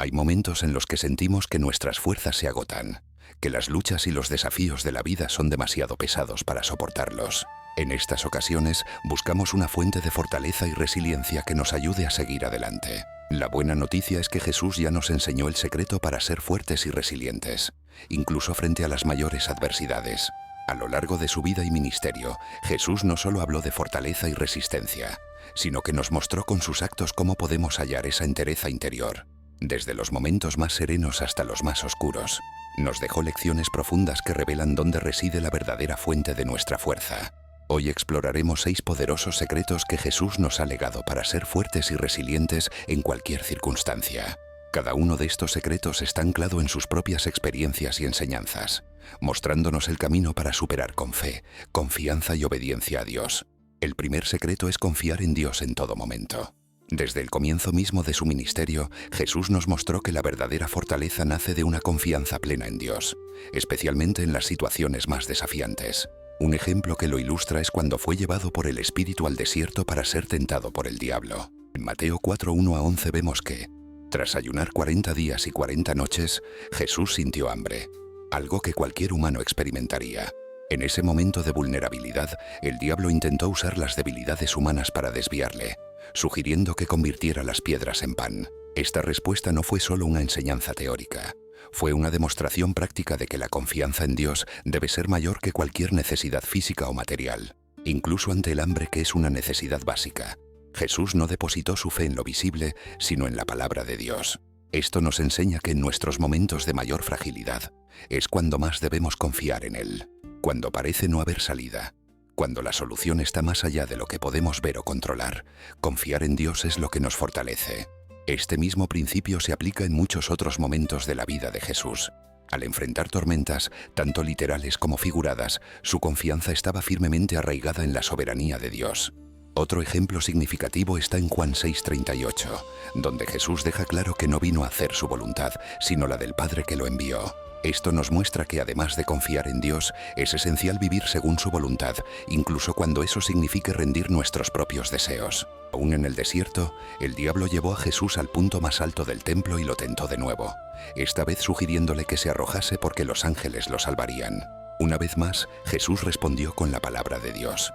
Hay momentos en los que sentimos que nuestras fuerzas se agotan, que las luchas y los desafíos de la vida son demasiado pesados para soportarlos. En estas ocasiones buscamos una fuente de fortaleza y resiliencia que nos ayude a seguir adelante. La buena noticia es que Jesús ya nos enseñó el secreto para ser fuertes y resilientes, incluso frente a las mayores adversidades. A lo largo de su vida y ministerio, Jesús no solo habló de fortaleza y resistencia, sino que nos mostró con sus actos cómo podemos hallar esa entereza interior. Desde los momentos más serenos hasta los más oscuros, nos dejó lecciones profundas que revelan dónde reside la verdadera fuente de nuestra fuerza. Hoy exploraremos 6 poderosos secretos que Jesús nos ha legado para ser fuertes y resilientes en cualquier circunstancia. Cada uno de estos secretos está anclado en sus propias experiencias y enseñanzas, mostrándonos el camino para superar con fe, confianza y obediencia a Dios. El primer secreto es confiar en Dios en todo momento. Desde el comienzo mismo de su ministerio, Jesús nos mostró que la verdadera fortaleza nace de una confianza plena en Dios, especialmente en las situaciones más desafiantes. Un ejemplo que lo ilustra es cuando fue llevado por el Espíritu al desierto para ser tentado por el diablo. En Mateo 4:1-11 vemos que, tras ayunar 40 días y 40 noches, Jesús sintió hambre, algo que cualquier humano experimentaría. En ese momento de vulnerabilidad, el diablo intentó usar las debilidades humanas para desviarle, sugiriendo que convirtiera las piedras en pan. Esta respuesta no fue solo una enseñanza teórica, fue una demostración práctica de que la confianza en Dios debe ser mayor que cualquier necesidad física o material, incluso ante el hambre, que es una necesidad básica. Jesús no depositó su fe en lo visible, sino en la palabra de Dios. Esto nos enseña que en nuestros momentos de mayor fragilidad es cuando más debemos confiar en Él, cuando parece no haber salida, cuando la solución está más allá de lo que podemos ver o controlar. Confiar en Dios es lo que nos fortalece. Este mismo principio se aplica en muchos otros momentos de la vida de Jesús. Al enfrentar tormentas, tanto literales como figuradas, su confianza estaba firmemente arraigada en la soberanía de Dios. Otro ejemplo significativo está en Juan 6:38, donde Jesús deja claro que no vino a hacer su voluntad, sino la del Padre que lo envió. Esto nos muestra que además de confiar en Dios, es esencial vivir según su voluntad, incluso cuando eso signifique rendir nuestros propios deseos. Aún en el desierto, el diablo llevó a Jesús al punto más alto del templo y lo tentó de nuevo, esta vez sugiriéndole que se arrojase porque los ángeles lo salvarían. Una vez más, Jesús respondió con la palabra de Dios.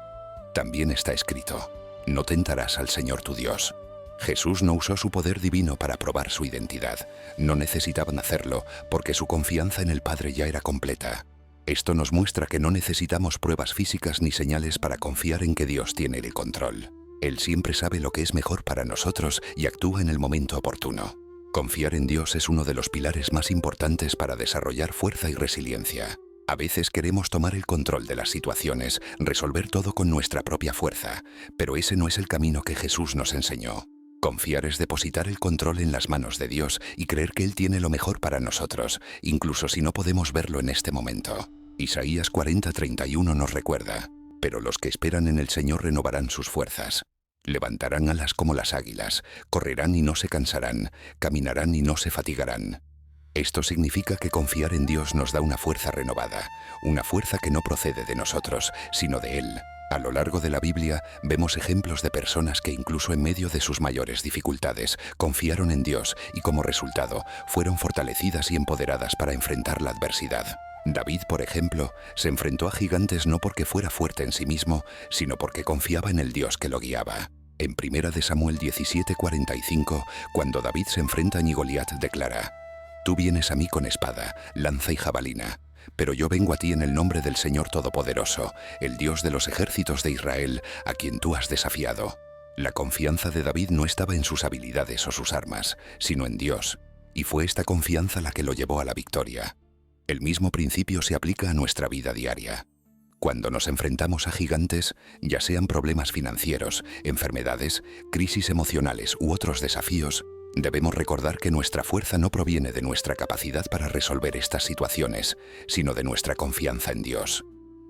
También está escrito: no tentarás al Señor tu Dios. Jesús no usó su poder divino para probar su identidad. No necesitaban hacerlo porque su confianza en el Padre ya era completa. Esto nos muestra que no necesitamos pruebas físicas ni señales para confiar en que Dios tiene el control. Él siempre sabe lo que es mejor para nosotros y actúa en el momento oportuno. Confiar en Dios es uno de los pilares más importantes para desarrollar fuerza y resiliencia. A veces queremos tomar el control de las situaciones, resolver todo con nuestra propia fuerza, pero ese no es el camino que Jesús nos enseñó. Confiar es depositar el control en las manos de Dios y creer que Él tiene lo mejor para nosotros, incluso si no podemos verlo en este momento. Isaías 40:31 nos recuerda: pero los que esperan en el Señor renovarán sus fuerzas. Levantarán alas como las águilas, correrán y no se cansarán, caminarán y no se fatigarán. Esto significa que confiar en Dios nos da una fuerza renovada, una fuerza que no procede de nosotros, sino de Él. A lo largo de la Biblia vemos ejemplos de personas que incluso en medio de sus mayores dificultades confiaron en Dios y como resultado fueron fortalecidas y empoderadas para enfrentar la adversidad. David, por ejemplo, se enfrentó a gigantes no porque fuera fuerte en sí mismo, sino porque confiaba en el Dios que lo guiaba. En 1 Samuel 17:45, cuando David se enfrenta a Goliat, declara: tú vienes a mí con espada, lanza y jabalina, pero yo vengo a ti en el nombre del Señor Todopoderoso, el Dios de los ejércitos de Israel, a quien tú has desafiado. La confianza de David no estaba en sus habilidades o sus armas, sino en Dios, y fue esta confianza la que lo llevó a la victoria. El mismo principio se aplica a nuestra vida diaria. Cuando nos enfrentamos a gigantes, ya sean problemas financieros, enfermedades, crisis emocionales u otros desafíos, debemos recordar que nuestra fuerza no proviene de nuestra capacidad para resolver estas situaciones, sino de nuestra confianza en Dios.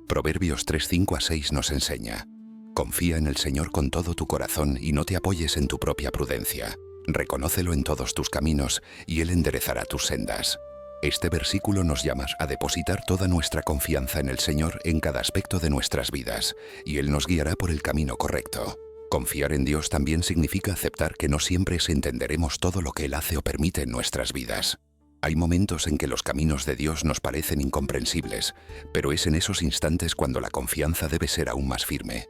Proverbios 3:5-6 nos enseña: confía en el Señor con todo tu corazón y no te apoyes en tu propia prudencia. Reconócelo en todos tus caminos y Él enderezará tus sendas. Este versículo nos llama a depositar toda nuestra confianza en el Señor en cada aspecto de nuestras vidas, y Él nos guiará por el camino correcto. Confiar en Dios también significa aceptar que no siempre entenderemos todo lo que Él hace o permite en nuestras vidas. Hay momentos en que los caminos de Dios nos parecen incomprensibles, pero es en esos instantes cuando la confianza debe ser aún más firme.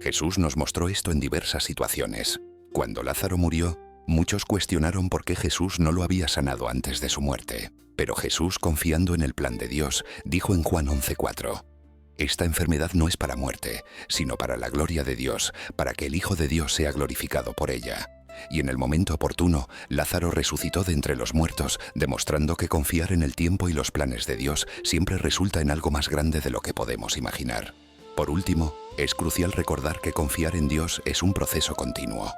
Jesús nos mostró esto en diversas situaciones. Cuando Lázaro murió, muchos cuestionaron por qué Jesús no lo había sanado antes de su muerte. Pero Jesús, confiando en el plan de Dios, dijo en Juan 11:4, «Esta enfermedad no es para muerte, sino para la gloria de Dios, para que el Hijo de Dios sea glorificado por ella». Y en el momento oportuno, Lázaro resucitó de entre los muertos, demostrando que confiar en el tiempo y los planes de Dios siempre resulta en algo más grande de lo que podemos imaginar. Por último, es crucial recordar que confiar en Dios es un proceso continuo.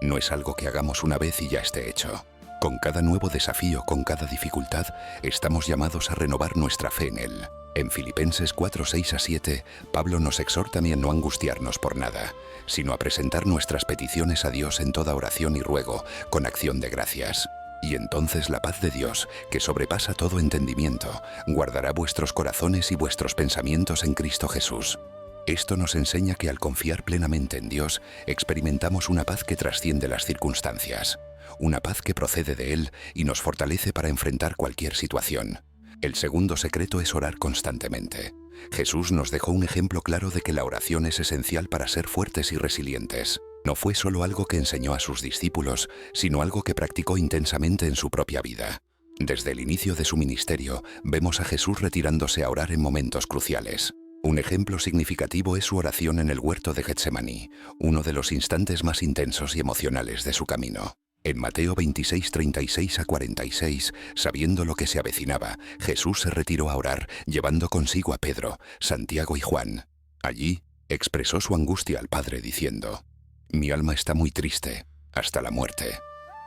No es algo que hagamos una vez y ya esté hecho. Con cada nuevo desafío, con cada dificultad, estamos llamados a renovar nuestra fe en Él. En Filipenses 4:6-7, Pablo nos exhorta a no angustiarnos por nada, sino a presentar nuestras peticiones a Dios en toda oración y ruego, con acción de gracias. Y entonces la paz de Dios, que sobrepasa todo entendimiento, guardará vuestros corazones y vuestros pensamientos en Cristo Jesús. Esto nos enseña que al confiar plenamente en Dios, experimentamos una paz que trasciende las circunstancias, una paz que procede de Él y nos fortalece para enfrentar cualquier situación. El segundo secreto es orar constantemente. Jesús nos dejó un ejemplo claro de que la oración es esencial para ser fuertes y resilientes. No fue solo algo que enseñó a sus discípulos, sino algo que practicó intensamente en su propia vida. Desde el inicio de su ministerio, vemos a Jesús retirándose a orar en momentos cruciales. Un ejemplo significativo es su oración en el huerto de Getsemaní, uno de los instantes más intensos y emocionales de su camino. En Mateo 26:36-46, sabiendo lo que se avecinaba, Jesús se retiró a orar, llevando consigo a Pedro, Santiago y Juan. Allí, expresó su angustia al Padre diciendo, «Mi alma está muy triste, hasta la muerte».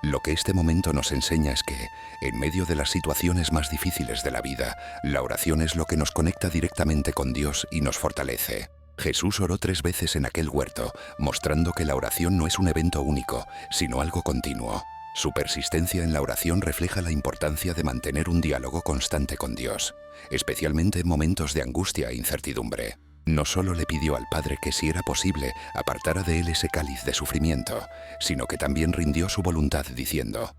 Lo que este momento nos enseña es que, en medio de las situaciones más difíciles de la vida, la oración es lo que nos conecta directamente con Dios y nos fortalece. Jesús oró 3 veces en aquel huerto, mostrando que la oración no es un evento único, sino algo continuo. Su persistencia en la oración refleja la importancia de mantener un diálogo constante con Dios, especialmente en momentos de angustia e incertidumbre. No solo le pidió al Padre que, si era posible, apartara de él ese cáliz de sufrimiento, sino que también rindió su voluntad diciendo,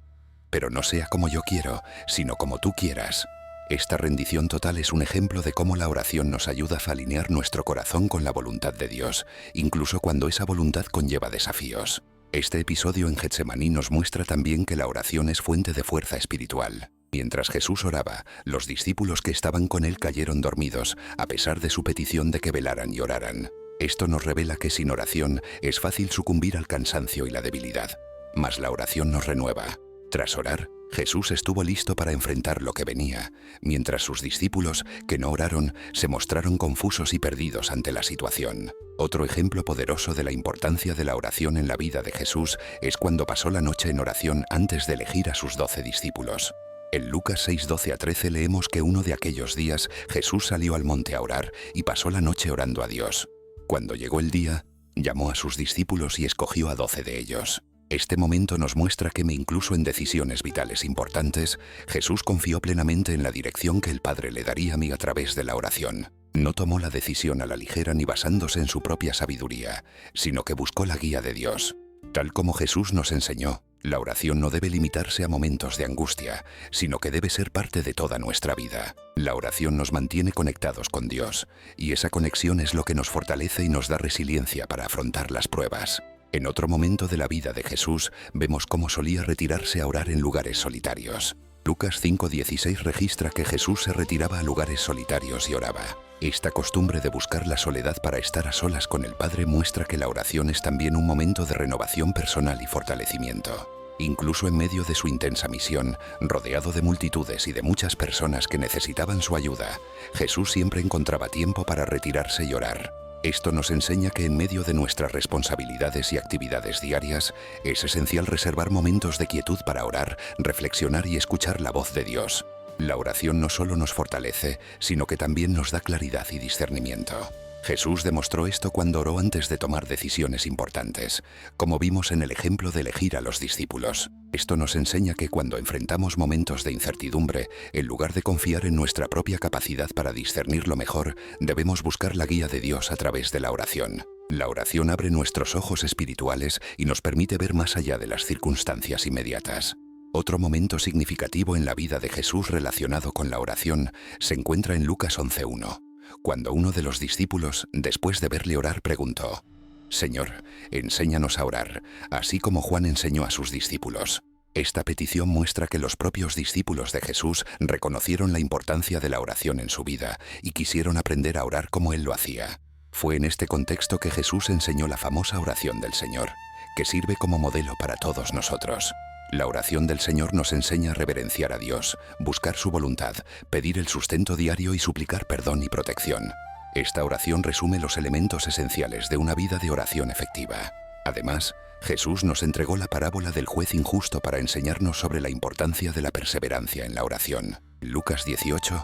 «Pero no sea como yo quiero, sino como tú quieras». Esta rendición total es un ejemplo de cómo la oración nos ayuda a alinear nuestro corazón con la voluntad de Dios, incluso cuando esa voluntad conlleva desafíos. Este episodio en Getsemaní nos muestra también que la oración es fuente de fuerza espiritual. Mientras Jesús oraba, los discípulos que estaban con él cayeron dormidos, a pesar de su petición de que velaran y oraran. Esto nos revela que sin oración es fácil sucumbir al cansancio y la debilidad. Mas la oración nos renueva. Tras orar, Jesús estuvo listo para enfrentar lo que venía, mientras sus discípulos, que no oraron, se mostraron confusos y perdidos ante la situación. Otro ejemplo poderoso de la importancia de la oración en la vida de Jesús es cuando pasó la noche en oración antes de elegir a sus 12 discípulos. En Lucas 6:12-13 leemos que uno de aquellos días Jesús salió al monte a orar y pasó la noche orando a Dios. Cuando llegó el día, llamó a sus discípulos y escogió a 12 de ellos. Este momento nos muestra que incluso en decisiones vitales importantes, Jesús confió plenamente en la dirección que el Padre le daría a través de la oración. No tomó la decisión a la ligera ni basándose en su propia sabiduría, sino que buscó la guía de Dios. Tal como Jesús nos enseñó, la oración no debe limitarse a momentos de angustia, sino que debe ser parte de toda nuestra vida. La oración nos mantiene conectados con Dios, y esa conexión es lo que nos fortalece y nos da resiliencia para afrontar las pruebas. En otro momento de la vida de Jesús, vemos cómo solía retirarse a orar en lugares solitarios. Lucas 5:16 registra que Jesús se retiraba a lugares solitarios y oraba. Esta costumbre de buscar la soledad para estar a solas con el Padre muestra que la oración es también un momento de renovación personal y fortalecimiento. Incluso en medio de su intensa misión, rodeado de multitudes y de muchas personas que necesitaban su ayuda, Jesús siempre encontraba tiempo para retirarse y orar. Esto nos enseña que en medio de nuestras responsabilidades y actividades diarias, es esencial reservar momentos de quietud para orar, reflexionar y escuchar la voz de Dios. La oración no solo nos fortalece, sino que también nos da claridad y discernimiento. Jesús demostró esto cuando oró antes de tomar decisiones importantes, como vimos en el ejemplo de elegir a los discípulos. Esto nos enseña que cuando enfrentamos momentos de incertidumbre, en lugar de confiar en nuestra propia capacidad para discernir lo mejor, debemos buscar la guía de Dios a través de la oración. La oración abre nuestros ojos espirituales y nos permite ver más allá de las circunstancias inmediatas. Otro momento significativo en la vida de Jesús relacionado con la oración se encuentra en Lucas 11:1, cuando uno de los discípulos, después de verle orar, preguntó: «Señor, enséñanos a orar, así como Juan enseñó a sus discípulos». Esta petición muestra que los propios discípulos de Jesús reconocieron la importancia de la oración en su vida y quisieron aprender a orar como Él lo hacía. Fue en este contexto que Jesús enseñó la famosa oración del Señor, que sirve como modelo para todos nosotros. La oración del Señor nos enseña a reverenciar a Dios, buscar su voluntad, pedir el sustento diario y suplicar perdón y protección. Esta oración resume los elementos esenciales de una vida de oración efectiva. Además, Jesús nos entregó la parábola del juez injusto para enseñarnos sobre la importancia de la perseverancia en la oración. Lucas 18,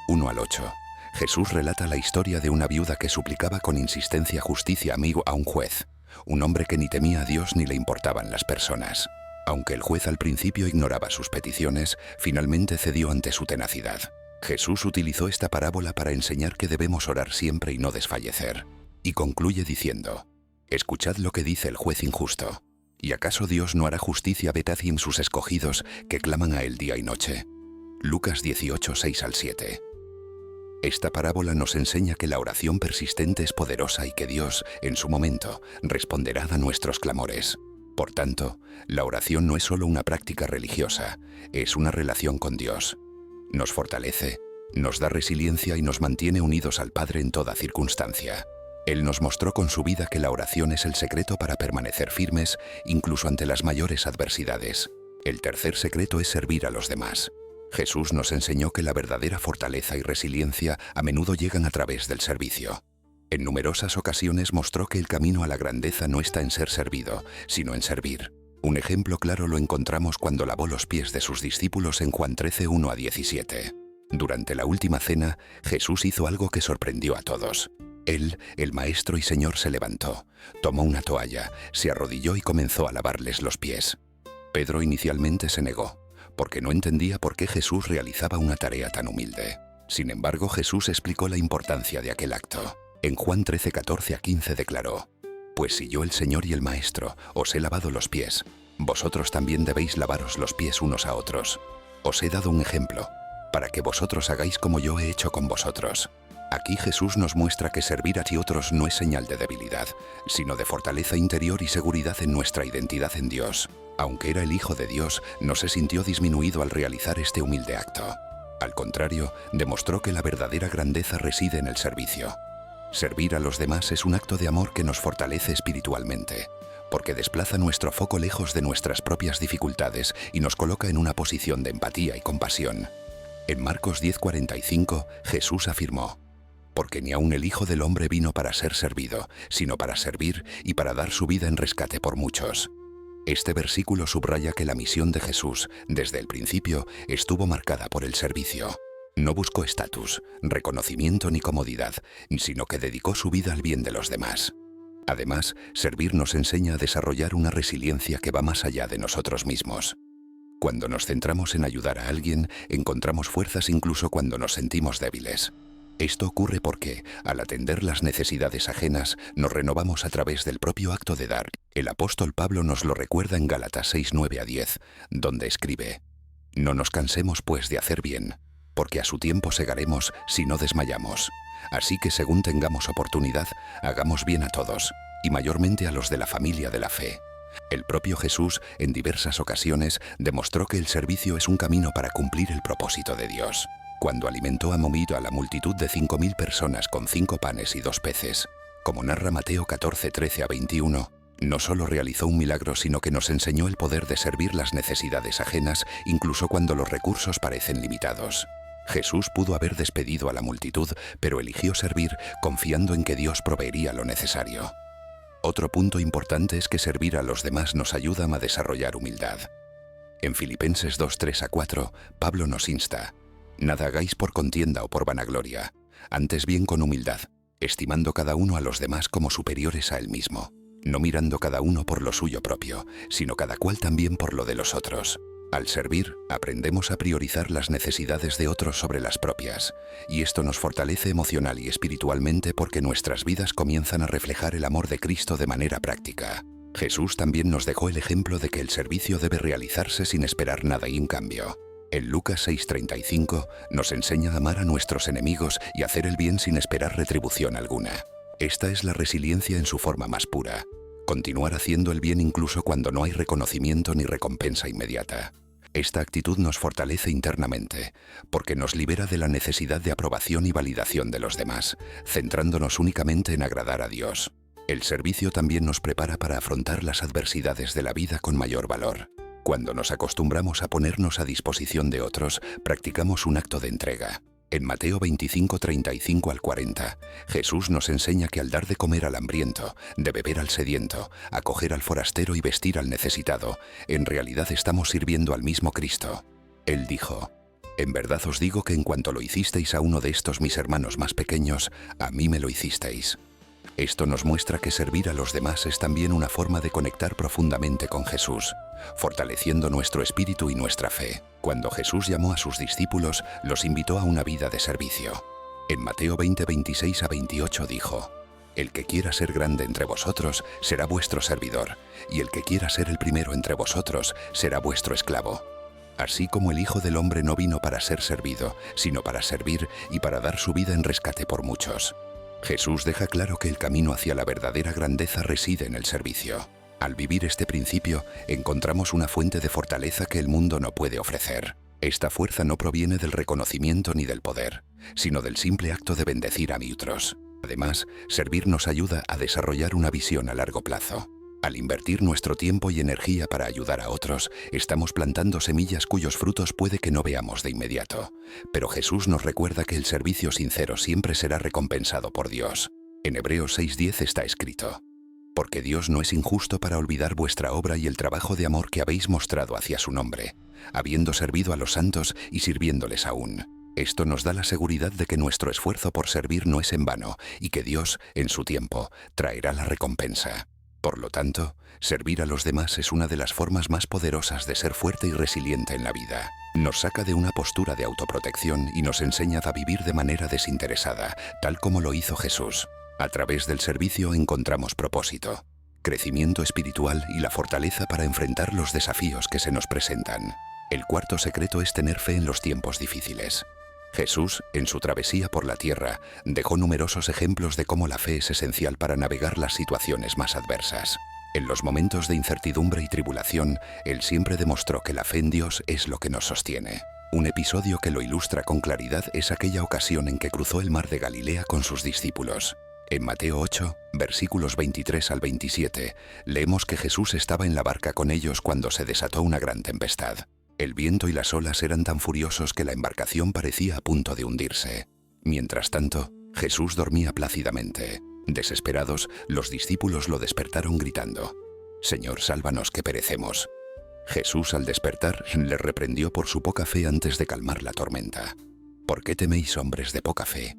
1-8. Jesús relata la historia de una viuda que suplicaba con insistencia justicia amigo a un juez, un hombre que ni temía a Dios ni le importaban las personas. Aunque el juez al principio ignoraba sus peticiones, finalmente cedió ante su tenacidad. Jesús utilizó esta parábola para enseñar que debemos orar siempre y no desfallecer. Y concluye diciendo: «Escuchad lo que dice el juez injusto. ¿Y acaso Dios no hará justicia a Betathim sus escogidos que claman a él día y noche?» Lucas 18, 6-7. Esta parábola nos enseña que la oración persistente es poderosa y que Dios, en su momento, responderá a nuestros clamores. Por tanto, la oración no es solo una práctica religiosa, es una relación con Dios. Nos fortalece, nos da resiliencia y nos mantiene unidos al Padre en toda circunstancia. Él nos mostró con su vida que la oración es el secreto para permanecer firmes, incluso ante las mayores adversidades. El tercer secreto es servir a los demás. Jesús nos enseñó que la verdadera fortaleza y resiliencia a menudo llegan a través del servicio. En numerosas ocasiones mostró que el camino a la grandeza no está en ser servido, sino en servir. Un ejemplo claro lo encontramos cuando lavó los pies de sus discípulos en Juan 13, 1-17. Durante la última cena, Jesús hizo algo que sorprendió a todos. Él, el Maestro y Señor, se levantó, tomó una toalla, se arrodilló y comenzó a lavarles los pies. Pedro inicialmente se negó, porque no entendía por qué Jesús realizaba una tarea tan humilde. Sin embargo, Jesús explicó la importancia de aquel acto. En Juan 13, 14-15 declaró: «Pues si yo, el Señor y el Maestro, os he lavado los pies, vosotros también debéis lavaros los pies unos a otros. Os he dado un ejemplo, para que vosotros hagáis como yo he hecho con vosotros». Aquí Jesús nos muestra que servir a otros no es señal de debilidad, sino de fortaleza interior y seguridad en nuestra identidad en Dios. Aunque era el Hijo de Dios, no se sintió disminuido al realizar este humilde acto. Al contrario, demostró que la verdadera grandeza reside en el servicio. Servir a los demás es un acto de amor que nos fortalece espiritualmente, porque desplaza nuestro foco lejos de nuestras propias dificultades y nos coloca en una posición de empatía y compasión. En Marcos 10:45, Jesús afirmó: «Porque ni aun el Hijo del Hombre vino para ser servido, sino para servir y para dar su vida en rescate por muchos». Este versículo subraya que la misión de Jesús, desde el principio, estuvo marcada por el servicio. No buscó estatus, reconocimiento ni comodidad, sino que dedicó su vida al bien de los demás. Además, servir nos enseña a desarrollar una resiliencia que va más allá de nosotros mismos. Cuando nos centramos en ayudar a alguien, encontramos fuerzas incluso cuando nos sentimos débiles. Esto ocurre porque, al atender las necesidades ajenas, nos renovamos a través del propio acto de dar. El apóstol Pablo nos lo recuerda en Gálatas 6, 9-10, donde escribe: «No nos cansemos pues de hacer bien, porque a su tiempo segaremos si no desmayamos. Así que según tengamos oportunidad, hagamos bien a todos, y mayormente a los de la familia de la fe». El propio Jesús, en diversas ocasiones, demostró que el servicio es un camino para cumplir el propósito de Dios. Cuando alimentó a la multitud de 5.000 personas con 5 panes y 2 peces, como narra Mateo 14, 13-21, no solo realizó un milagro, sino que nos enseñó el poder de servir las necesidades ajenas, incluso cuando los recursos parecen limitados. Jesús pudo haber despedido a la multitud, pero eligió servir, confiando en que Dios proveería lo necesario. Otro punto importante es que servir a los demás nos ayuda a desarrollar humildad. En Filipenses 2, 3-4, Pablo nos insta: «Nada hagáis por contienda o por vanagloria, antes bien con humildad, estimando cada uno a los demás como superiores a él mismo, no mirando cada uno por lo suyo propio, sino cada cual también por lo de los otros». Al servir, aprendemos a priorizar las necesidades de otros sobre las propias, y esto nos fortalece emocional y espiritualmente porque nuestras vidas comienzan a reflejar el amor de Cristo de manera práctica. Jesús también nos dejó el ejemplo de que el servicio debe realizarse sin esperar nada en cambio. En Lucas 6:35 nos enseña a amar a nuestros enemigos y hacer el bien sin esperar retribución alguna. Esta es la resiliencia en su forma más pura. Continuar haciendo el bien incluso cuando no hay reconocimiento ni recompensa inmediata. Esta actitud nos fortalece internamente, porque nos libera de la necesidad de aprobación y validación de los demás, centrándonos únicamente en agradar a Dios. El servicio también nos prepara para afrontar las adversidades de la vida con mayor valor. Cuando nos acostumbramos a ponernos a disposición de otros, practicamos un acto de entrega. En Mateo 25:35 al 40, Jesús nos enseña que al dar de comer al hambriento, de beber al sediento, acoger al forastero y vestir al necesitado, en realidad estamos sirviendo al mismo Cristo. Él dijo: «En verdad os digo que en cuanto lo hicisteis a uno de estos mis hermanos más pequeños, a mí me lo hicisteis». Esto nos muestra que servir a los demás es también una forma de conectar profundamente con Jesús, fortaleciendo nuestro espíritu y nuestra fe. Cuando Jesús llamó a sus discípulos, los invitó a una vida de servicio. En Mateo 20:26 a 28 dijo: «El que quiera ser grande entre vosotros será vuestro servidor, y el que quiera ser el primero entre vosotros será vuestro esclavo. Así como el Hijo del Hombre no vino para ser servido, sino para servir y para dar su vida en rescate por muchos». Jesús deja claro que el camino hacia la verdadera grandeza reside en el servicio. Al vivir este principio, encontramos una fuente de fortaleza que el mundo no puede ofrecer. Esta fuerza no proviene del reconocimiento ni del poder, sino del simple acto de bendecir a otros. Además, servir nos ayuda a desarrollar una visión a largo plazo. Al invertir nuestro tiempo y energía para ayudar a otros, estamos plantando semillas cuyos frutos puede que no veamos de inmediato. Pero Jesús nos recuerda que el servicio sincero siempre será recompensado por Dios. En Hebreos 6:10 está escrito: «Porque Dios no es injusto para olvidar vuestra obra y el trabajo de amor que habéis mostrado hacia su nombre, habiendo servido a los santos y sirviéndoles aún». Esto nos da la seguridad de que nuestro esfuerzo por servir no es en vano y que Dios, en su tiempo, traerá la recompensa. Por lo tanto, servir a los demás es una de las formas más poderosas de ser fuerte y resiliente en la vida. Nos saca de una postura de autoprotección y nos enseña a vivir de manera desinteresada, tal como lo hizo Jesús. A través del servicio encontramos propósito, crecimiento espiritual y la fortaleza para enfrentar los desafíos que se nos presentan. El cuarto secreto es tener fe en los tiempos difíciles. Jesús, en su travesía por la tierra, dejó numerosos ejemplos de cómo la fe es esencial para navegar las situaciones más adversas. En los momentos de incertidumbre y tribulación, Él siempre demostró que la fe en Dios es lo que nos sostiene. Un episodio que lo ilustra con claridad es aquella ocasión en que cruzó el mar de Galilea con sus discípulos. En Mateo 8, versículos 23 al 27, leemos que Jesús estaba en la barca con ellos cuando se desató una gran tempestad. El viento y las olas eran tan furiosos que la embarcación parecía a punto de hundirse. Mientras tanto, Jesús dormía plácidamente. Desesperados, los discípulos lo despertaron gritando: «Señor, sálvanos que perecemos». Jesús, al despertar, le reprendió por su poca fe antes de calmar la tormenta. «¿Por qué teméis, hombres de poca fe?».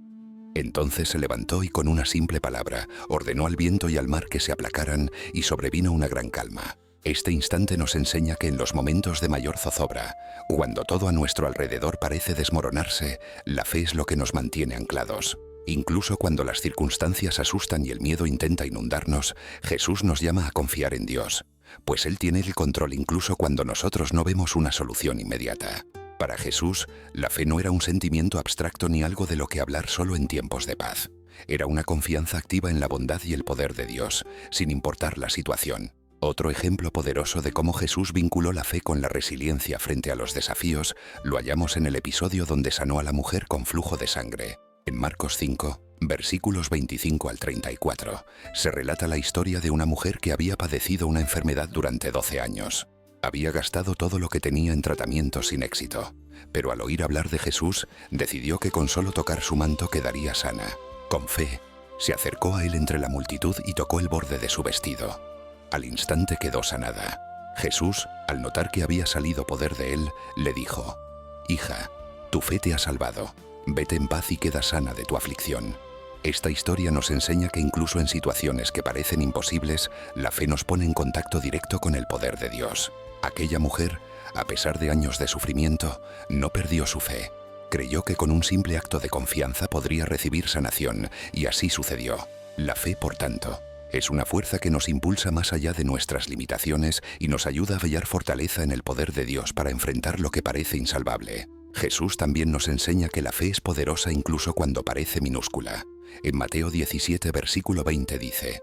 Entonces se levantó y con una simple palabra ordenó al viento y al mar que se aplacaran y sobrevino una gran calma. Este instante nos enseña que en los momentos de mayor zozobra, cuando todo a nuestro alrededor parece desmoronarse, la fe es lo que nos mantiene anclados. Incluso cuando las circunstancias asustan y el miedo intenta inundarnos, Jesús nos llama a confiar en Dios, pues Él tiene el control incluso cuando nosotros no vemos una solución inmediata. Para Jesús, la fe no era un sentimiento abstracto ni algo de lo que hablar solo en tiempos de paz. Era una confianza activa en la bondad y el poder de Dios, sin importar la situación. Otro ejemplo poderoso de cómo Jesús vinculó la fe con la resiliencia frente a los desafíos lo hallamos en el episodio donde sanó a la mujer con flujo de sangre. En Marcos 5, versículos 25 al 34, se relata la historia de una mujer que había padecido una enfermedad durante 12 años. Había gastado todo lo que tenía en tratamiento sin éxito, pero al oír hablar de Jesús, decidió que con solo tocar su manto quedaría sana. Con fe, se acercó a él entre la multitud y tocó el borde de su vestido. Al instante quedó sanada. Jesús, al notar que había salido poder de él, le dijo: «Hija, tu fe te ha salvado. Vete en paz y queda sana de tu aflicción». Esta historia nos enseña que incluso en situaciones que parecen imposibles, la fe nos pone en contacto directo con el poder de Dios. Aquella mujer, a pesar de años de sufrimiento, no perdió su fe. Creyó que con un simple acto de confianza podría recibir sanación, y así sucedió. La fe, por tanto, es una fuerza que nos impulsa más allá de nuestras limitaciones y nos ayuda a hallar fortaleza en el poder de Dios para enfrentar lo que parece insalvable. Jesús también nos enseña que la fe es poderosa incluso cuando parece minúscula. En Mateo 17, versículo 20 dice: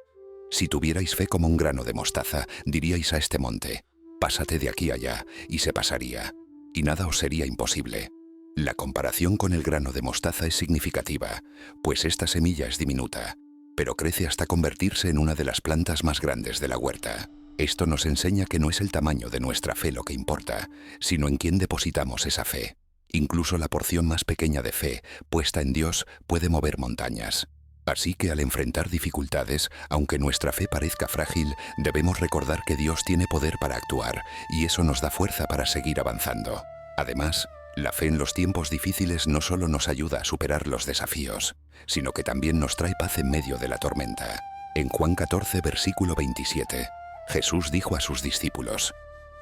«Si tuvierais fe como un grano de mostaza, diríais a este monte: pásate de aquí allá, y se pasaría, y nada os sería imposible». La comparación con el grano de mostaza es significativa, pues esta semilla es diminuta, pero crece hasta convertirse en una de las plantas más grandes de la huerta. Esto nos enseña que no es el tamaño de nuestra fe lo que importa, sino en quién depositamos esa fe. Incluso la porción más pequeña de fe, puesta en Dios, puede mover montañas. Así que al enfrentar dificultades, aunque nuestra fe parezca frágil, debemos recordar que Dios tiene poder para actuar, y eso nos da fuerza para seguir avanzando. Además, la fe en los tiempos difíciles no solo nos ayuda a superar los desafíos, sino que también nos trae paz en medio de la tormenta. En Juan 14, versículo 27, Jesús dijo a sus discípulos: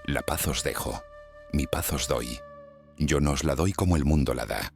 «La paz os dejo, mi paz os doy. Yo no os la doy como el mundo la da.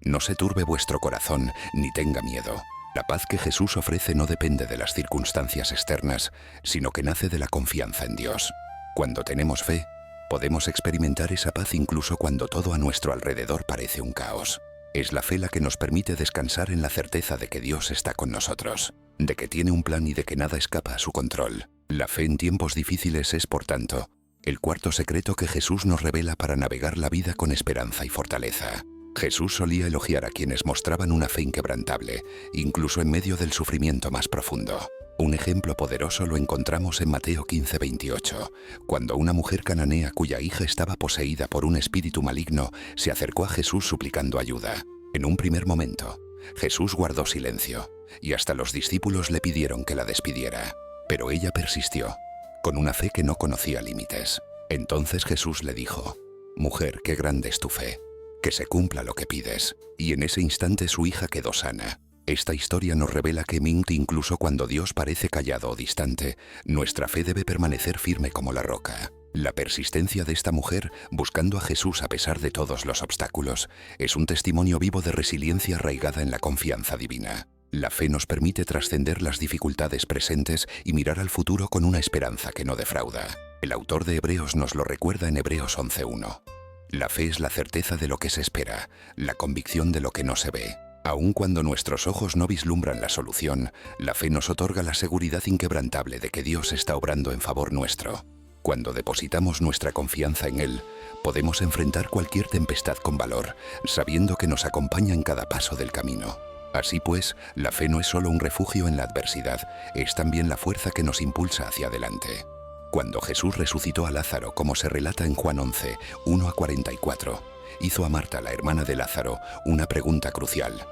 No se turbe vuestro corazón, ni tenga miedo». La paz que Jesús ofrece no depende de las circunstancias externas, sino que nace de la confianza en Dios. Cuando tenemos fe, podemos experimentar esa paz incluso cuando todo a nuestro alrededor parece un caos. Es la fe la que nos permite descansar en la certeza de que Dios está con nosotros, de que tiene un plan y de que nada escapa a su control. La fe en tiempos difíciles es, por tanto, el cuarto secreto que Jesús nos revela para navegar la vida con esperanza y fortaleza. Jesús solía elogiar a quienes mostraban una fe inquebrantable, incluso en medio del sufrimiento más profundo. Un ejemplo poderoso lo encontramos en Mateo 15, 28, cuando una mujer cananea cuya hija estaba poseída por un espíritu maligno se acercó a Jesús suplicando ayuda. En un primer momento, Jesús guardó silencio, y hasta los discípulos le pidieron que la despidiera. Pero ella persistió, con una fe que no conocía límites. Entonces Jesús le dijo: «Mujer, qué grande es tu fe. Que se cumpla lo que pides». Y en ese instante su hija quedó sana. Esta historia nos revela que incluso cuando Dios parece callado o distante, nuestra fe debe permanecer firme como la roca. La persistencia de esta mujer, buscando a Jesús a pesar de todos los obstáculos, es un testimonio vivo de resiliencia arraigada en la confianza divina. La fe nos permite trascender las dificultades presentes y mirar al futuro con una esperanza que no defrauda. El autor de Hebreos nos lo recuerda en Hebreos 11:1. La fe es la certeza de lo que se espera, la convicción de lo que no se ve. Aun cuando nuestros ojos no vislumbran la solución, la fe nos otorga la seguridad inquebrantable de que Dios está obrando en favor nuestro. Cuando depositamos nuestra confianza en Él, podemos enfrentar cualquier tempestad con valor, sabiendo que nos acompaña en cada paso del camino. Así pues, la fe no es solo un refugio en la adversidad, es también la fuerza que nos impulsa hacia adelante. Cuando Jesús resucitó a Lázaro, como se relata en Juan 11, 1-44, hizo a Marta, la hermana de Lázaro, una pregunta crucial.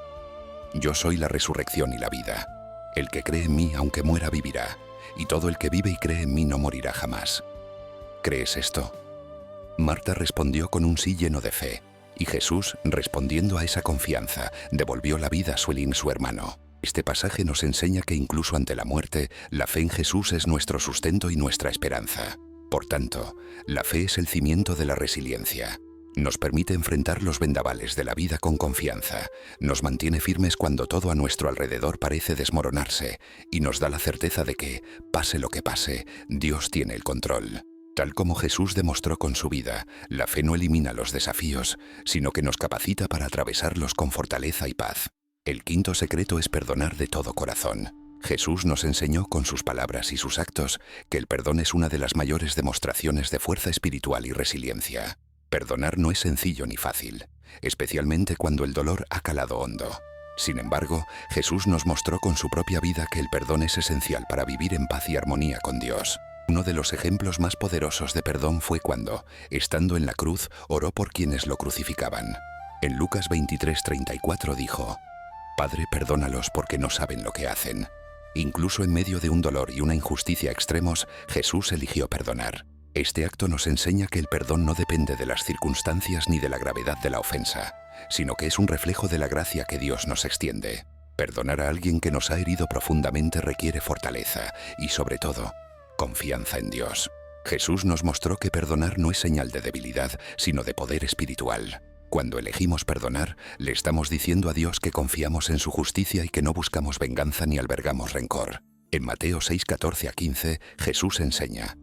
«Yo soy la resurrección y la vida. El que cree en mí, aunque muera, vivirá, y todo el que vive y cree en mí no morirá jamás. ¿Crees esto?». Marta respondió con un sí lleno de fe, y Jesús, respondiendo a esa confianza, devolvió la vida a Suelín, su hermano. Este pasaje nos enseña que incluso ante la muerte, la fe en Jesús es nuestro sustento y nuestra esperanza. Por tanto, la fe es el cimiento de la resiliencia. Nos permite enfrentar los vendavales de la vida con confianza, nos mantiene firmes cuando todo a nuestro alrededor parece desmoronarse y nos da la certeza de que, pase lo que pase, Dios tiene el control. Tal como Jesús demostró con su vida, la fe no elimina los desafíos, sino que nos capacita para atravesarlos con fortaleza y paz. El quinto secreto es perdonar de todo corazón. Jesús nos enseñó con sus palabras y sus actos que el perdón es una de las mayores demostraciones de fuerza espiritual y resiliencia. Perdonar no es sencillo ni fácil, especialmente cuando el dolor ha calado hondo. Sin embargo, Jesús nos mostró con su propia vida que el perdón es esencial para vivir en paz y armonía con Dios. Uno de los ejemplos más poderosos de perdón fue cuando, estando en la cruz, oró por quienes lo crucificaban. En Lucas 23:34 dijo: «Padre, perdónalos porque no saben lo que hacen». Incluso en medio de un dolor y una injusticia extremos, Jesús eligió perdonar. Este acto nos enseña que el perdón no depende de las circunstancias ni de la gravedad de la ofensa, sino que es un reflejo de la gracia que Dios nos extiende. Perdonar a alguien que nos ha herido profundamente requiere fortaleza y, sobre todo, confianza en Dios. Jesús nos mostró que perdonar no es señal de debilidad, sino de poder espiritual. Cuando elegimos perdonar, le estamos diciendo a Dios que confiamos en su justicia y que no buscamos venganza ni albergamos rencor. En Mateo 6, 14 a 15, Jesús enseña: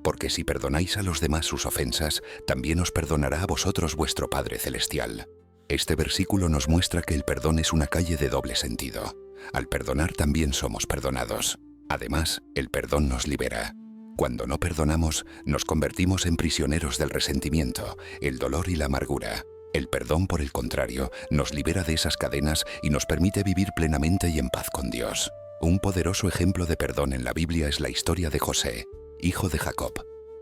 «Porque si perdonáis a los demás sus ofensas, también os perdonará a vosotros vuestro Padre Celestial». Este versículo nos muestra que el perdón es una calle de doble sentido. Al perdonar también somos perdonados. Además, el perdón nos libera. Cuando no perdonamos, nos convertimos en prisioneros del resentimiento, el dolor y la amargura. El perdón, por el contrario, nos libera de esas cadenas y nos permite vivir plenamente y en paz con Dios. Un poderoso ejemplo de perdón en la Biblia es la historia de José, hijo de Jacob,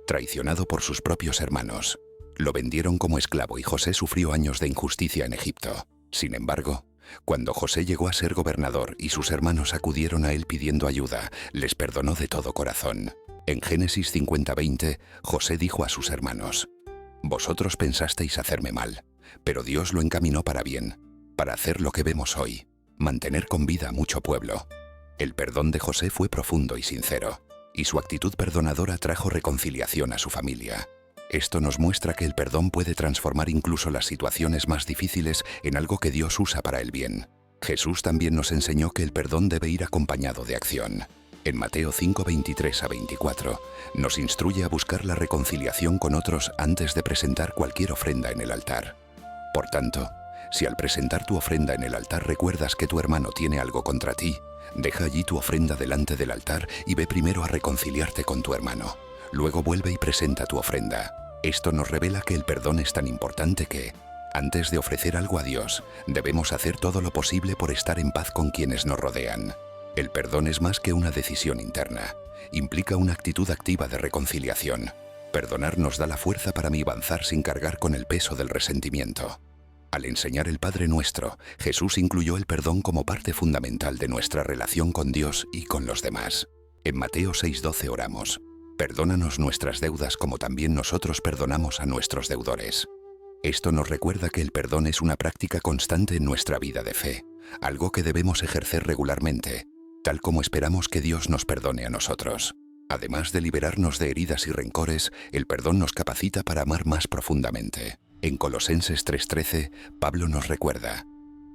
traicionado por sus propios hermanos. Lo vendieron como esclavo y José sufrió años de injusticia en Egipto. Sin embargo, cuando José llegó a ser gobernador y sus hermanos acudieron a él pidiendo ayuda, les perdonó de todo corazón. En Génesis 50:20, José dijo a sus hermanos: «Vosotros pensasteis hacerme mal, pero Dios lo encaminó para bien, para hacer lo que vemos hoy, mantener con vida a mucho pueblo». El perdón de José fue profundo y sincero, y su actitud perdonadora trajo reconciliación a su familia. Esto nos muestra que el perdón puede transformar incluso las situaciones más difíciles en algo que Dios usa para el bien. Jesús también nos enseñó que el perdón debe ir acompañado de acción. En Mateo 5, 23 a 24, nos instruye a buscar la reconciliación con otros antes de presentar cualquier ofrenda en el altar. Por tanto, si al presentar tu ofrenda en el altar recuerdas que tu hermano tiene algo contra ti, deja allí tu ofrenda delante del altar y ve primero a reconciliarte con tu hermano. Luego vuelve y presenta tu ofrenda. Esto nos revela que el perdón es tan importante que, antes de ofrecer algo a Dios, debemos hacer todo lo posible por estar en paz con quienes nos rodean. El perdón es más que una decisión interna. Implica una actitud activa de reconciliación. Perdonar nos da la fuerza para avanzar sin cargar con el peso del resentimiento. Al enseñar el Padre Nuestro, Jesús incluyó el perdón como parte fundamental de nuestra relación con Dios y con los demás. En Mateo 6:12 oramos: «Perdónanos nuestras deudas como también nosotros perdonamos a nuestros deudores». Esto nos recuerda que el perdón es una práctica constante en nuestra vida de fe, algo que debemos ejercer regularmente, tal como esperamos que Dios nos perdone a nosotros. Además de liberarnos de heridas y rencores, el perdón nos capacita para amar más profundamente. En Colosenses 3:13, Pablo nos recuerda: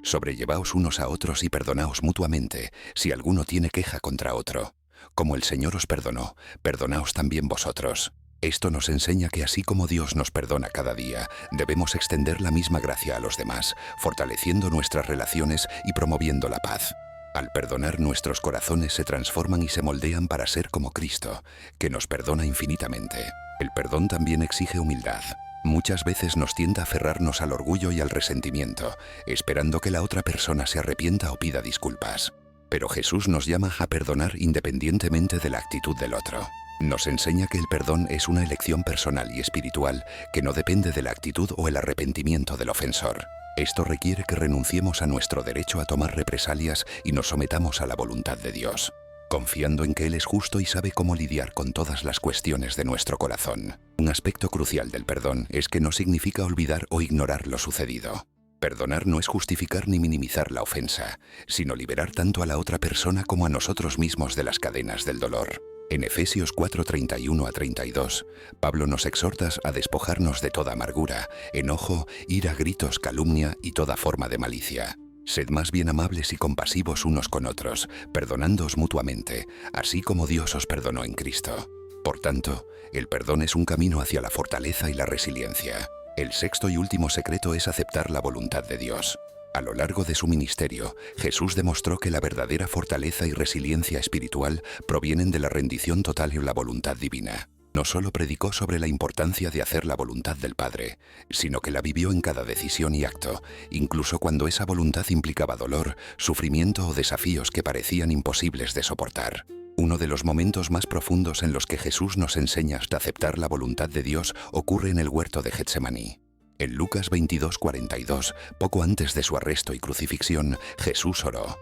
«Sobrellevaos unos a otros y perdonaos mutuamente, si alguno tiene queja contra otro. Como el Señor os perdonó, perdonaos también vosotros». Esto nos enseña que así como Dios nos perdona cada día, debemos extender la misma gracia a los demás, fortaleciendo nuestras relaciones y promoviendo la paz. Al perdonar, nuestros corazones se transforman y se moldean para ser como Cristo, que nos perdona infinitamente. El perdón también exige humildad. Muchas veces nos tienta a aferrarnos al orgullo y al resentimiento, esperando que la otra persona se arrepienta o pida disculpas. Pero Jesús nos llama a perdonar independientemente de la actitud del otro. Nos enseña que el perdón es una elección personal y espiritual que no depende de la actitud o el arrepentimiento del ofensor. Esto requiere que renunciemos a nuestro derecho a tomar represalias y nos sometamos a la voluntad de Dios, confiando en que Él es justo y sabe cómo lidiar con todas las cuestiones de nuestro corazón. Un aspecto crucial del perdón es que no significa olvidar o ignorar lo sucedido. Perdonar no es justificar ni minimizar la ofensa, sino liberar tanto a la otra persona como a nosotros mismos de las cadenas del dolor. En Efesios 4:31 a 32, Pablo nos exhorta a despojarnos de toda amargura, enojo, ira, gritos, calumnia y toda forma de malicia. Sed más bien amables y compasivos unos con otros, perdonándoos mutuamente, así como Dios os perdonó en Cristo. Por tanto, el perdón es un camino hacia la fortaleza y la resiliencia. El sexto y último secreto es aceptar la voluntad de Dios. A lo largo de su ministerio, Jesús demostró que la verdadera fortaleza y resiliencia espiritual provienen de la rendición total y la voluntad divina. No solo predicó sobre la importancia de hacer la voluntad del Padre, sino que la vivió en cada decisión y acto, incluso cuando esa voluntad implicaba dolor, sufrimiento o desafíos que parecían imposibles de soportar. Uno de los momentos más profundos en los que Jesús nos enseña hasta aceptar la voluntad de Dios ocurre en el huerto de Getsemaní. En Lucas 22:42, poco antes de su arresto y crucifixión, Jesús oró: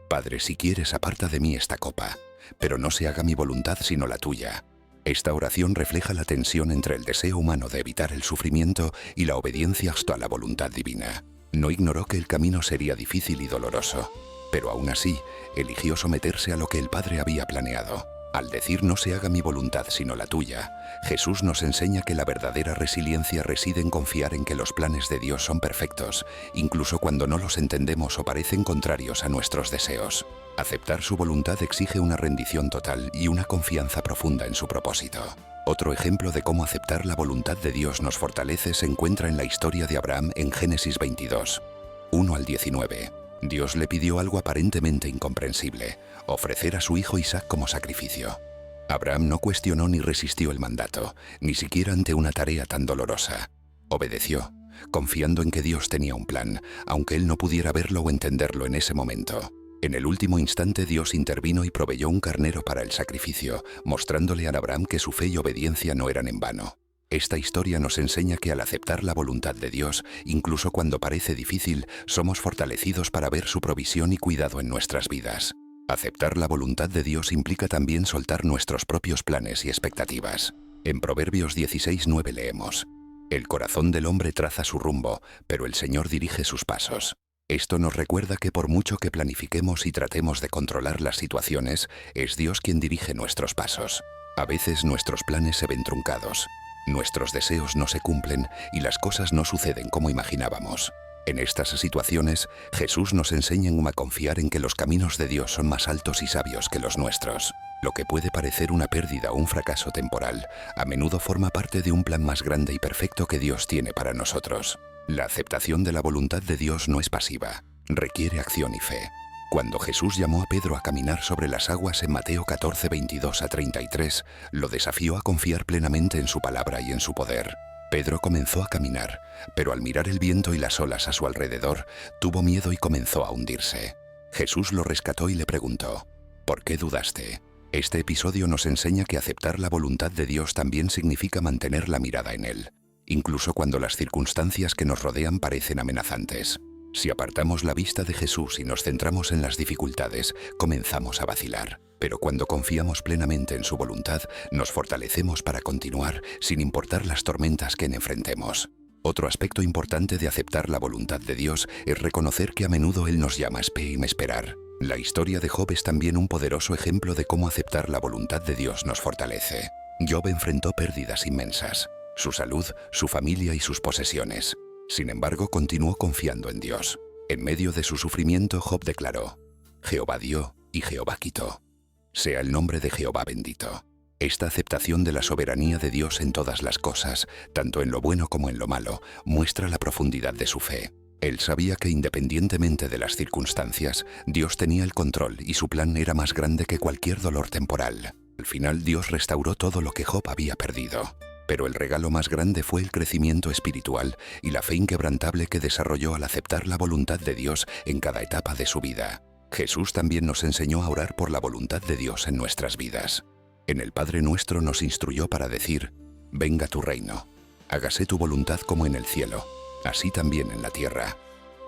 «Padre, si quieres, aparta de mí esta copa, pero no se haga mi voluntad sino la tuya». Esta oración refleja la tensión entre el deseo humano de evitar el sufrimiento y la obediencia hasta la voluntad divina. No ignoró que el camino sería difícil y doloroso, pero aún así, eligió someterse a lo que el Padre había planeado. Al decir no se haga mi voluntad sino la tuya, Jesús nos enseña que la verdadera resiliencia reside en confiar en que los planes de Dios son perfectos, incluso cuando no los entendemos o parecen contrarios a nuestros deseos. Aceptar su voluntad exige una rendición total y una confianza profunda en su propósito. Otro ejemplo de cómo aceptar la voluntad de Dios nos fortalece se encuentra en la historia de Abraham en Génesis 22, 1 al 19. Dios le pidió algo aparentemente incomprensible: ofrecer a su hijo Isaac como sacrificio. Abraham no cuestionó ni resistió el mandato, ni siquiera ante una tarea tan dolorosa. Obedeció, confiando en que Dios tenía un plan, aunque él no pudiera verlo o entenderlo en ese momento. En el último instante Dios intervino y proveyó un carnero para el sacrificio, mostrándole a Abraham que su fe y obediencia no eran en vano. Esta historia nos enseña que al aceptar la voluntad de Dios, incluso cuando parece difícil, somos fortalecidos para ver su provisión y cuidado en nuestras vidas. Aceptar la voluntad de Dios implica también soltar nuestros propios planes y expectativas. En Proverbios 16:9 leemos: «El corazón del hombre traza su rumbo, pero el Señor dirige sus pasos». Esto nos recuerda que por mucho que planifiquemos y tratemos de controlar las situaciones, es Dios quien dirige nuestros pasos. A veces nuestros planes se ven truncados. Nuestros deseos no se cumplen y las cosas no suceden como imaginábamos. En estas situaciones, Jesús nos enseña a confiar en que los caminos de Dios son más altos y sabios que los nuestros. Lo que puede parecer una pérdida o un fracaso temporal, a menudo forma parte de un plan más grande y perfecto que Dios tiene para nosotros. La aceptación de la voluntad de Dios no es pasiva, requiere acción y fe. Cuando Jesús llamó a Pedro a caminar sobre las aguas en Mateo 14, 22 a 33, lo desafió a confiar plenamente en su palabra y en su poder. Pedro comenzó a caminar, pero al mirar el viento y las olas a su alrededor, tuvo miedo y comenzó a hundirse. Jesús lo rescató y le preguntó: ¿por qué dudaste? Este episodio nos enseña que aceptar la voluntad de Dios también significa mantener la mirada en Él, incluso cuando las circunstancias que nos rodean parecen amenazantes. Si apartamos la vista de Jesús y nos centramos en las dificultades, comenzamos a vacilar. Pero cuando confiamos plenamente en su voluntad, nos fortalecemos para continuar, sin importar las tormentas que enfrentemos. Otro aspecto importante de aceptar la voluntad de Dios es reconocer que a menudo Él nos llama a esperar. La historia de Job es también un poderoso ejemplo de cómo aceptar la voluntad de Dios nos fortalece. Job enfrentó pérdidas inmensas: su salud, su familia y sus posesiones. Sin embargo, continuó confiando en Dios. En medio de su sufrimiento, Job declaró: «Jehová dio y Jehová quitó. Sea el nombre de Jehová bendito». Esta aceptación de la soberanía de Dios en todas las cosas, tanto en lo bueno como en lo malo, muestra la profundidad de su fe. Él sabía que independientemente de las circunstancias, Dios tenía el control y su plan era más grande que cualquier dolor temporal. Al final, Dios restauró todo lo que Job había perdido. Pero el regalo más grande fue el crecimiento espiritual y la fe inquebrantable que desarrolló al aceptar la voluntad de Dios en cada etapa de su vida. Jesús también nos enseñó a orar por la voluntad de Dios en nuestras vidas. En el Padre Nuestro nos instruyó para decir: «Venga tu reino, hágase tu voluntad como en el cielo, así también en la tierra».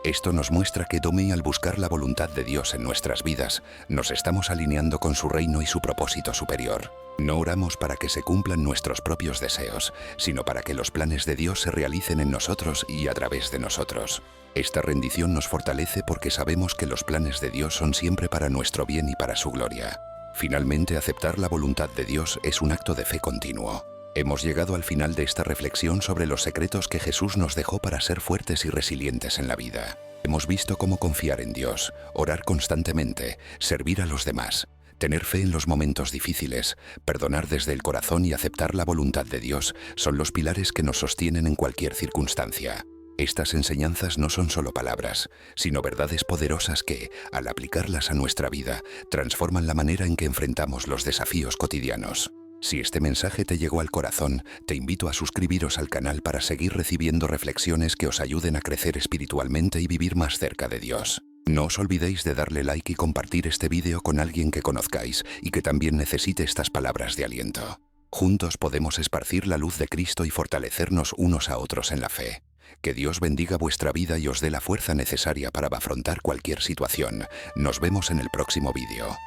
Esto nos muestra que al buscar la voluntad de Dios en nuestras vidas, nos estamos alineando con su reino y su propósito superior. No oramos para que se cumplan nuestros propios deseos, sino para que los planes de Dios se realicen en nosotros y a través de nosotros. Esta rendición nos fortalece porque sabemos que los planes de Dios son siempre para nuestro bien y para su gloria. Finalmente, aceptar la voluntad de Dios es un acto de fe continuo. Hemos llegado al final de esta reflexión sobre los secretos que Jesús nos dejó para ser fuertes y resilientes en la vida. Hemos visto cómo confiar en Dios, orar constantemente, servir a los demás, tener fe en los momentos difíciles, perdonar desde el corazón y aceptar la voluntad de Dios son los pilares que nos sostienen en cualquier circunstancia. Estas enseñanzas no son solo palabras, sino verdades poderosas que, al aplicarlas a nuestra vida, transforman la manera en que enfrentamos los desafíos cotidianos. Si este mensaje te llegó al corazón, te invito a suscribiros al canal para seguir recibiendo reflexiones que os ayuden a crecer espiritualmente y vivir más cerca de Dios. No os olvidéis de darle like y compartir este vídeo con alguien que conozcáis y que también necesite estas palabras de aliento. Juntos podemos esparcir la luz de Cristo y fortalecernos unos a otros en la fe. Que Dios bendiga vuestra vida y os dé la fuerza necesaria para afrontar cualquier situación. Nos vemos en el próximo vídeo.